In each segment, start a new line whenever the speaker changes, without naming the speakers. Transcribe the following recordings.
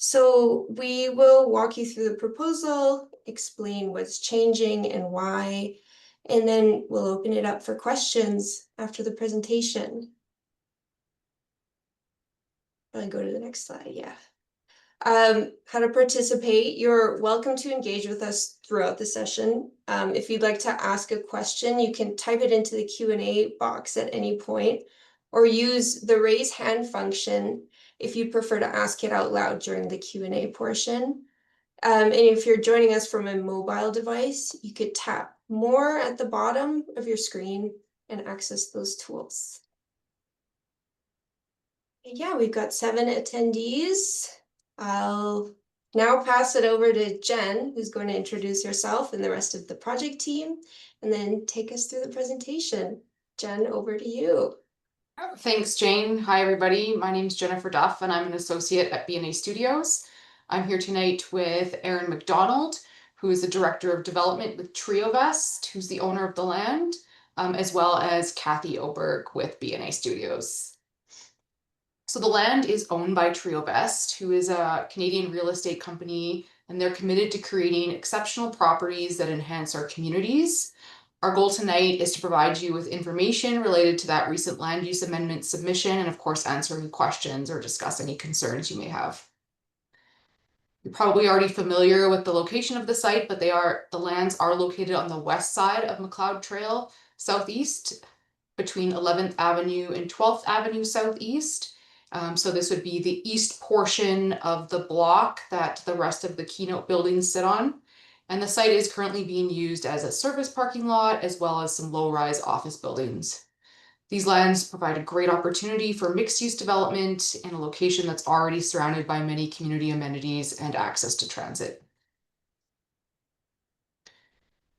So we will walk you through the proposal, explain what's changing and why, and then we'll open it up for questions after the presentation. I'll go to the next slide, yeah. How to participate. You're welcome to engage with us throughout the session. If you'd like to ask a question, you can type it into the Q&A box at any point, or use the raise hand function if you prefer to ask it out loud during the Q&A portion. And if you're joining us from a mobile device, you could tap more at the bottom of your screen and access those tools. Yeah, we've got 7 attendees. I'll now pass it over to Jen, who's going to introduce herself and the rest of the project team, and then take us through the presentation. Jen, over to you.
Thanks, Jane. Hi, everybody. My name is Jennifer Duff, and I'm an associate at B&A Studios. I'm here tonight with Aaron McDonald, who is the Director of Development with Triovest, who's the owner of the land, as well as Kathy Oberg with B&A Studios. So the land is owned by Triovest, who is a Canadian real estate company, and they're committed to creating exceptional properties that enhance our communities. Our goal tonight is to provide you with information related to that recent land use amendment submission, and of course, answer any questions or discuss any concerns you may have. You're probably already familiar with the location of the site, but the lands are located on the west side of McLeod Trail, southeast, between 11th Avenue and 12th Avenue southeast. So this would be the east portion of the block that the rest of the Keynote buildings sit on. And the site is currently being used as a service parking lot, as well as some low-rise office buildings. These lands provide a great opportunity for mixed-use development in a location that's already surrounded by many community amenities and access to transit.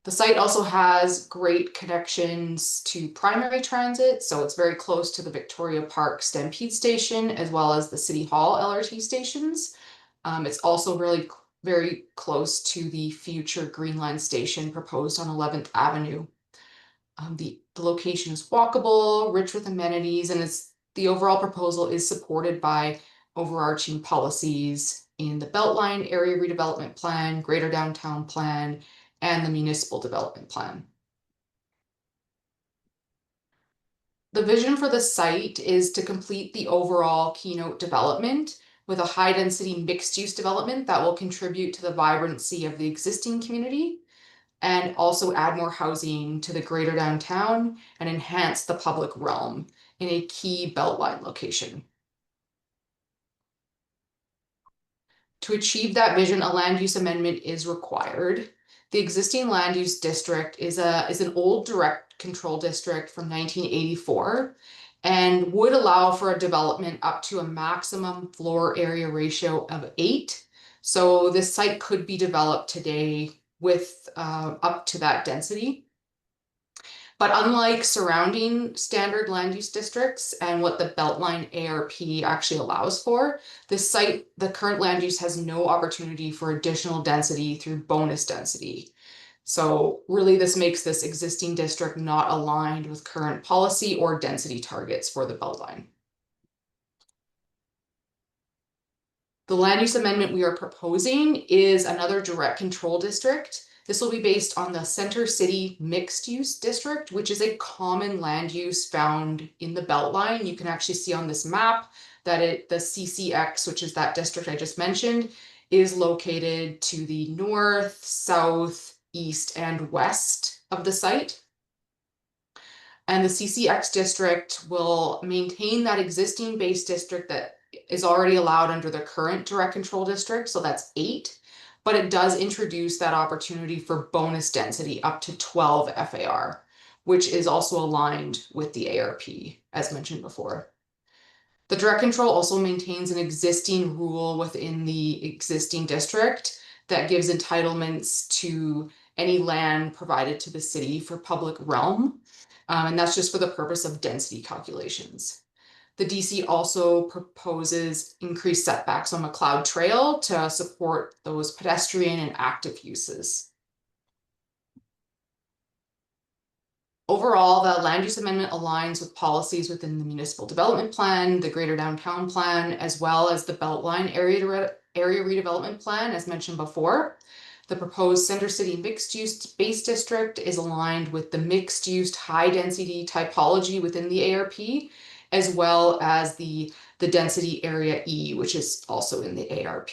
The site also has great connections to primary transit, so it's very close to the Victoria Park Stampede Station, as well as the City Hall LRT stations. It's also really very close to the future Green Line station proposed on 11th Avenue. The location is walkable, rich with amenities, and the overall proposal is supported by overarching policies in the Beltline Area Redevelopment Plan, Greater Downtown Plan, and the Municipal Development Plan. The vision for the site is to complete the overall Keynote development with a high-density mixed-use development that will contribute to the vibrancy of the existing community, and also add more housing to the greater downtown and enhance the public realm in a key Beltline location. To achieve that vision, a land use amendment is required. The existing land use district is an old direct control district from 1984 and would allow for a development up to a maximum floor area ratio of 8. So this site could be developed today with up to that density. But unlike surrounding standard land use districts and what the Beltline ARP actually allows for, this site, the current land use has no opportunity for additional density through bonus density. So really this makes this existing district not aligned with current policy or density targets for the Beltline. The land use amendment we are proposing is another direct control district. This will be based on the Center City Mixed Use District, which is a common land use found in the Beltline. You can actually see on this map that the CCX, which is that district I just mentioned, is located to the north, south, east, and west of the site. And the CCX district will maintain that existing base district that is already allowed under the current direct control district, so that's 8. But it does introduce that opportunity for bonus density up to 12 FAR, which is also aligned with the ARP, as mentioned before. The direct control also maintains an existing rule within the existing district that gives entitlements to any land provided to the city for public realm, and that's just for the purpose of density calculations. The DC also proposes increased setbacks on McLeod Trail to support those pedestrian and active uses. Overall, the land use amendment aligns with policies within the municipal development plan, the greater downtown plan, as well as the Beltline area redevelopment plan, as mentioned before. The proposed Center City mixed use base district is aligned with the mixed use high density typology within the ARP, as well as the density area E, which is also in the ARP.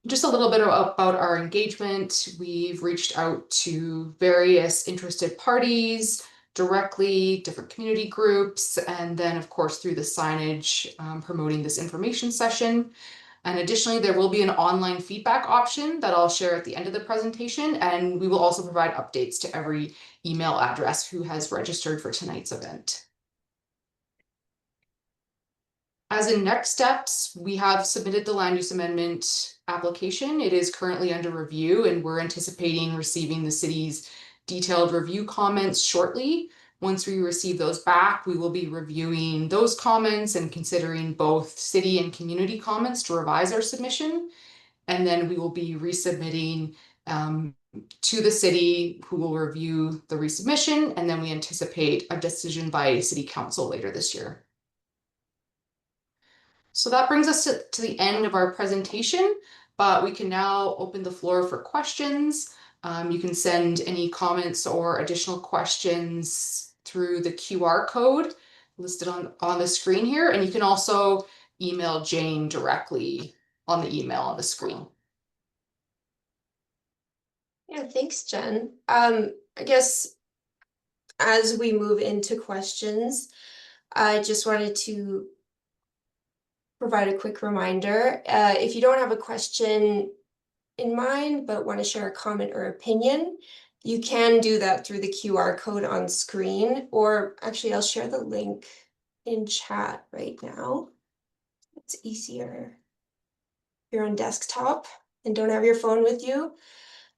Just a little bit about our engagement. We've reached out to various interested parties directly, different community groups, and then of course through the signage promoting this information session. And additionally, there will be an online feedback option that I'll share at the end of the presentation, and we will also provide updates to every email address who has registered for tonight's event. As in next steps, we have submitted the land use amendment application. It is currently under review, and we're anticipating receiving the city's detailed review comments shortly. Once we receive those back, we will be reviewing those comments and considering both city and community comments to revise our submission. And then we will be resubmitting to the city, who will review the resubmission, and then we anticipate a decision by city council later this year. So that brings us to the end of our presentation, but we can now open the floor for questions. You can send any comments or additional questions through the QR code listed on the screen here, and you can also email Jane directly on the email on the screen.
Yeah, thanks, Jen. I guess as we move into questions, I just wanted to provide a quick reminder. If you don't have a question in mind, but want to share a comment or opinion, you can do that through the QR code on screen, or actually I'll share the link in chat right now. It's easier if you're on desktop and don't have your phone with you.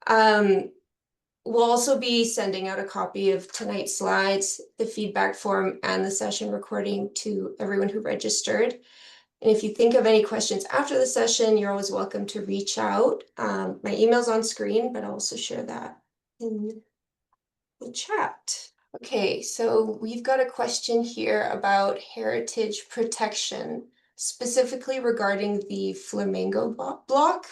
We'll also be sending out a copy of tonight's slides, the feedback form, and the session recording to everyone who registered. And if you think of any questions after the session, you're always welcome to reach out. My email's on screen, but I'll also share that in the chat. Okay, so we've got a question here about heritage protection, specifically regarding the Flamingo block.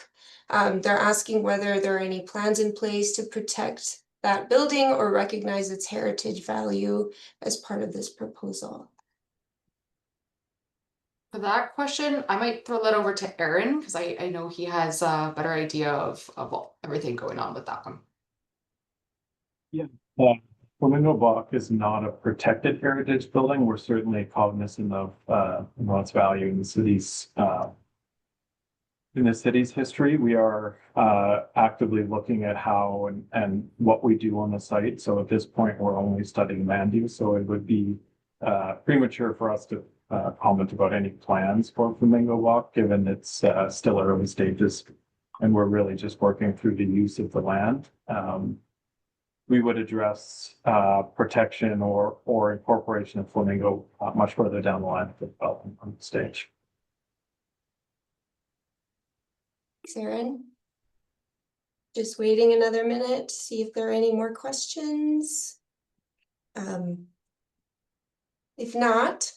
They're asking whether there are any plans in place to protect that building or recognize its heritage value as part of this proposal.
For that question, I might throw that over to Aaron, because I know he has a better idea of everything going on with that one.
Yeah. Flamingo Block is not a protected heritage building. We're certainly cognizant of its value in the city's history. We are actively looking at how and what we do on the site. So at this point, we're only studying land use. So it would be premature for us to comment about any plans for Flamingo Block, given it's still early stages, and we're really just working through the use of the land. We would address protection or incorporation of Flamingo much further down the line of the development on the stage.
Thanks, Aaron. Just waiting another minute to see if there are any more questions. If not,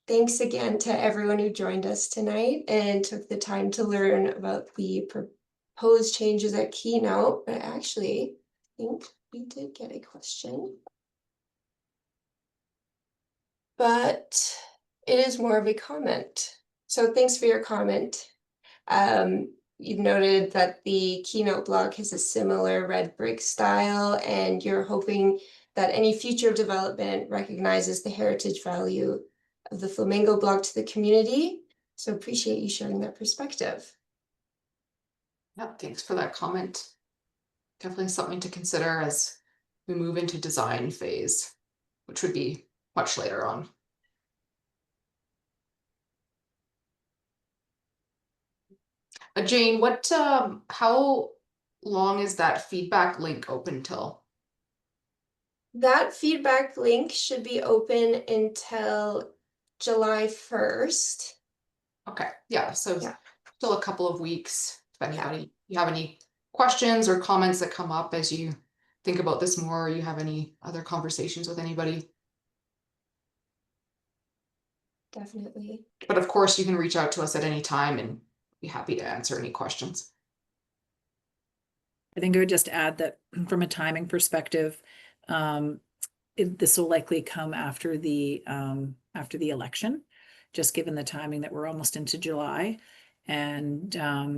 thanks again to everyone who joined us tonight and took the time to learn about the proposed changes at Keynote. But actually, I think we did get a question. But it is more of a comment. So thanks for your comment. You've noted that the Keynote block has a similar red brick style, and you're hoping that any future development recognizes the heritage value of the Flamingo block to the community. So appreciate you sharing that perspective.
Yep, thanks for that comment. Definitely something to consider as we move into design phase, which would be much later on. Jane, how long is that feedback link open till?
That feedback link should be open until July 1st.
Okay, yeah, so
Yeah.
still a couple of weeks. If anybody, you have any questions or comments that come up as you think about this more, or you have any other conversations with anybody.
Definitely.
But of course, you can reach out to us at any time and be happy to answer any questions.
I think I would just add that from a timing perspective, this will likely come after the election, just given the timing that we're almost into July. And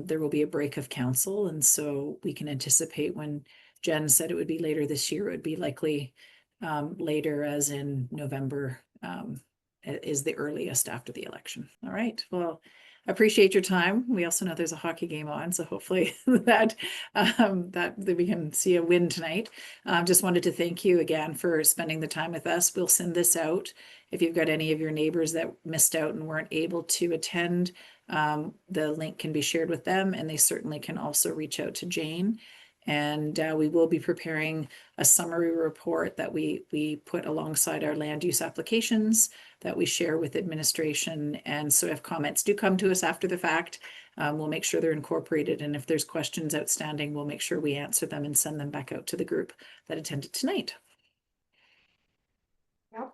there will be a break of council. And so we can anticipate when Jen said it would be later this year, it would be likely later, as in November is the earliest after the election. All right. Well, appreciate your time. We also know there's a hockey game on, so hopefully that we can see a win tonight. Just wanted to thank you again for spending the time with us. We'll send this out. If you've got any of your neighbors that missed out and weren't able to attend, the link can be shared with them, and they certainly can also reach out to Jane. And we will be preparing a summary report that we put alongside our land use applications that we share with administration. And so if comments do come to us after the fact, we'll make sure they're incorporated. And if there's questions outstanding, we'll make sure we answer them and send them back out to the group that attended tonight.
Yep.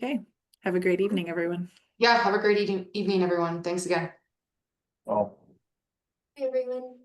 Okay. Have a great evening, everyone.
Yeah, have a great evening, everyone. Thanks again.
Well.
Hey, everyone.